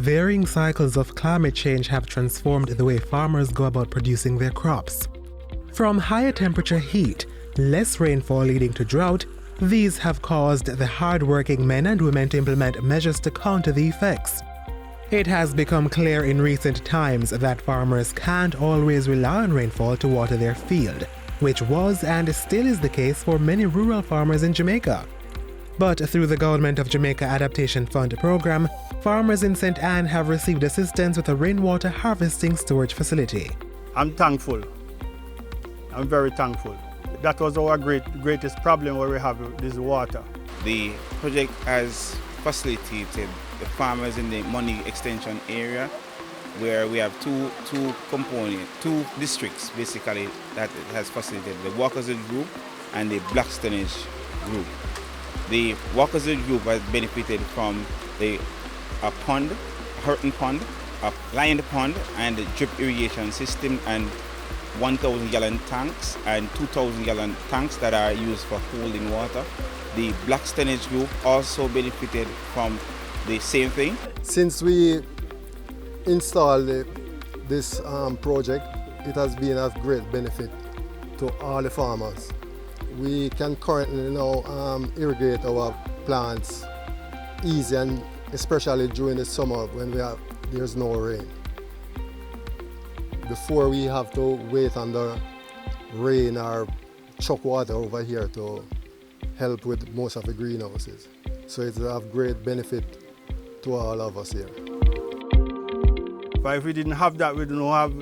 varying cycles of climate change have transformed the way farmers go about producing their crops. From higher temperature heat, less rainfall leading to drought, these have caused the hard-working men and women to implement measures to counter the effects. It has become clear in recent times that farmers can't always rely on rainfall to water their field, which was and still is the case for many rural farmers in Jamaica. But through the Government of Jamaica Adaptation Fund program, farmers in St Ann have received assistance with a rainwater harvesting storage facility. I'm thankful. I'm very thankful. That was our greatest problem where we have this water. The project has facilitated the farmers in the Money Extension area, where we have two districts basically that it has facilitated, the Walker's Edge group and the Blackstone group. The Walker's Edge group has benefited from a pond, a Hurton pond, a lined pond and a drip irrigation system and 1,000-gallon tanks and 2,000-gallon tanks that are used for holding water. The Blackstone group also benefited from the same thing. Since we installed this project, it has been of great benefit to all the farmers. We can currently now irrigate our plants easy, and especially during the summer when there's no rain. Before we have to wait on the rain or chuck water over here to help with most of the greenhouses. So it's of great benefit to all of us here. But if we didn't have that, we don't have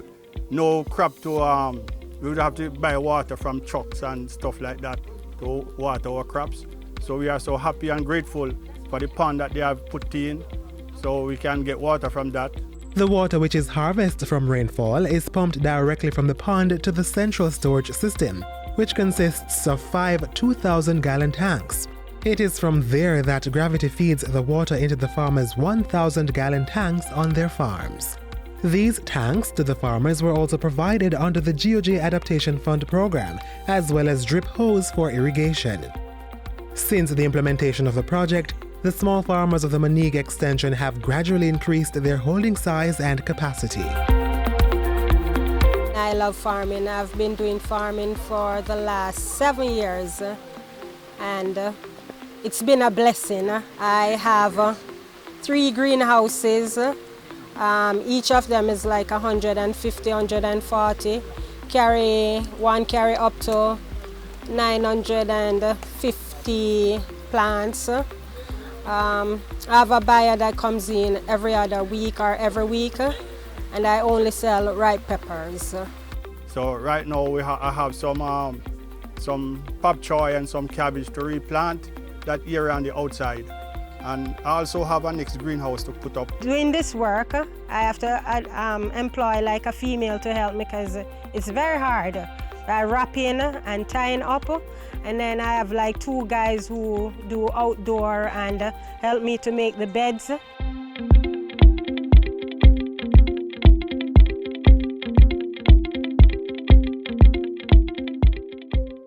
no crop to, we would have to buy water from trucks and stuff like that to water our crops. So we are so happy and grateful for the pond that they have put in, so we can get water from that. The water, which is harvested from rainfall, is pumped directly from the pond to the central storage system, which consists of 5 2,000-gallon tanks. It is from there that gravity feeds the water into the farmers' 1,000-gallon tanks on their farms. These tanks to the farmers were also provided under the GOJ Adaptation Fund program, as well as drip hose for irrigation. Since the implementation of the project, the small farmers of the Money Extension have gradually increased their holding size and capacity. I love farming. I've been doing farming for the last 7 years, and it's been a blessing. I have 3 greenhouses. Each of them is like 150, 140. One carry up to 950 plants. I have a buyer that comes in every other week or every week, and I only sell ripe peppers. So right now I have some pop choy and some cabbage to replant that area on the outside. And I also have a next greenhouse to put up. Doing this work, I have to employ like a female to help me because it's very hard. Wrapping and tying up, and then I have like 2 guys who do outdoor and help me to make the beds.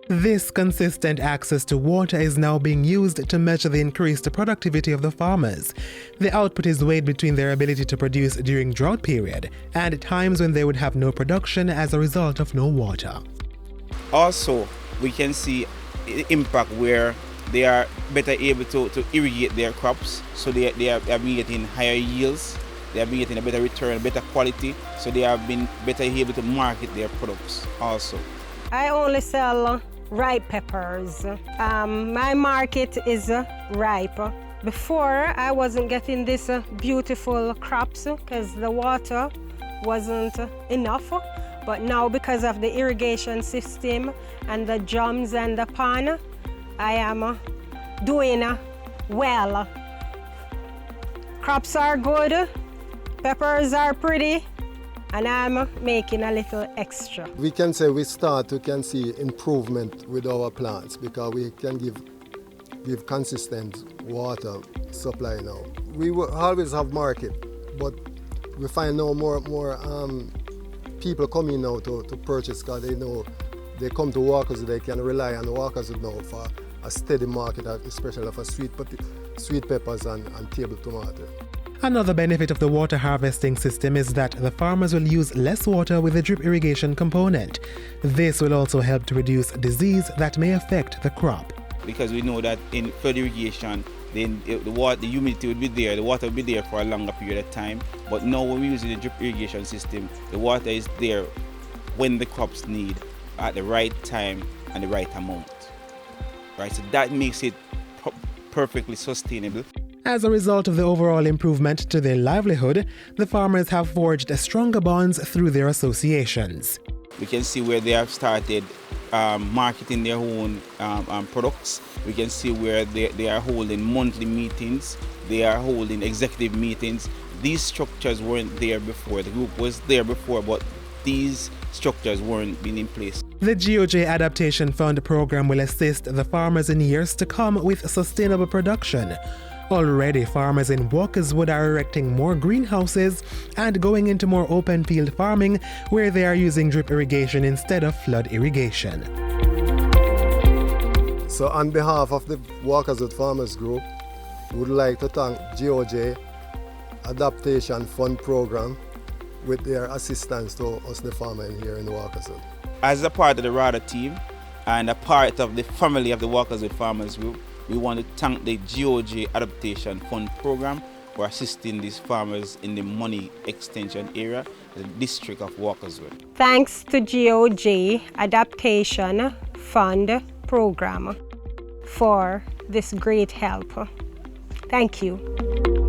This consistent access to water is now being used to measure the increased productivity of the farmers. The output is weighed between their ability to produce during drought period and times when they would have no production as a result of no water. Also, we can see the impact where they are better able to irrigate their crops, so they are getting higher yields, they are getting a better return, better quality, so they have been better able to market their products also. I only sell ripe peppers. My market is ripe. Before, I wasn't getting this beautiful crops because the water wasn't enough. But now, because of the irrigation system and the drums and the pond, I am doing well. Crops are good, peppers are pretty, and I'm making a little extra. We can say we can see improvement with our plants because we can give consistent water supply now. We will always have market, but we find now more people coming now to purchase because they know they come to Walker's, they can rely on Walker's now for a steady market, especially for sweet peppers and table tomato. Another benefit of the water harvesting system is that the farmers will use less water with the drip irrigation component. This will also help to reduce disease that may affect the crop. Because we know that in flood irrigation, then the humidity will be there, the water will be there for a longer period of time. But now when we're using the drip irrigation system, the water is there when the crops need, at the right time and the right amount. Right, so that makes it perfectly sustainable. As a result of the overall improvement to their livelihood, the farmers have forged stronger bonds through their associations. We can see where they have started marketing their own products. We can see where they are holding monthly meetings, they are holding executive meetings. These structures weren't there before. The group was there before, but these structures weren't being in place. The GOJ Adaptation Fund program will assist the farmers in years to come with sustainable production. Already, farmers in Walkerswood are erecting more greenhouses and going into more open field farming where they are using drip irrigation instead of flood irrigation. So on behalf of the Walkerswood Farmers Group, we would like to thank GOJ Adaptation Fund program with their assistance to us, the farmer here in Walkerswood. As a part of the RADA team and a part of the family of the Walkerswood Farmers Group, we want to thank the GOJ Adaptation Fund program for assisting these farmers in the money extension area, the district of Walkerswood. Thanks to GOJ Adaptation Fund program for this great help. Thank you.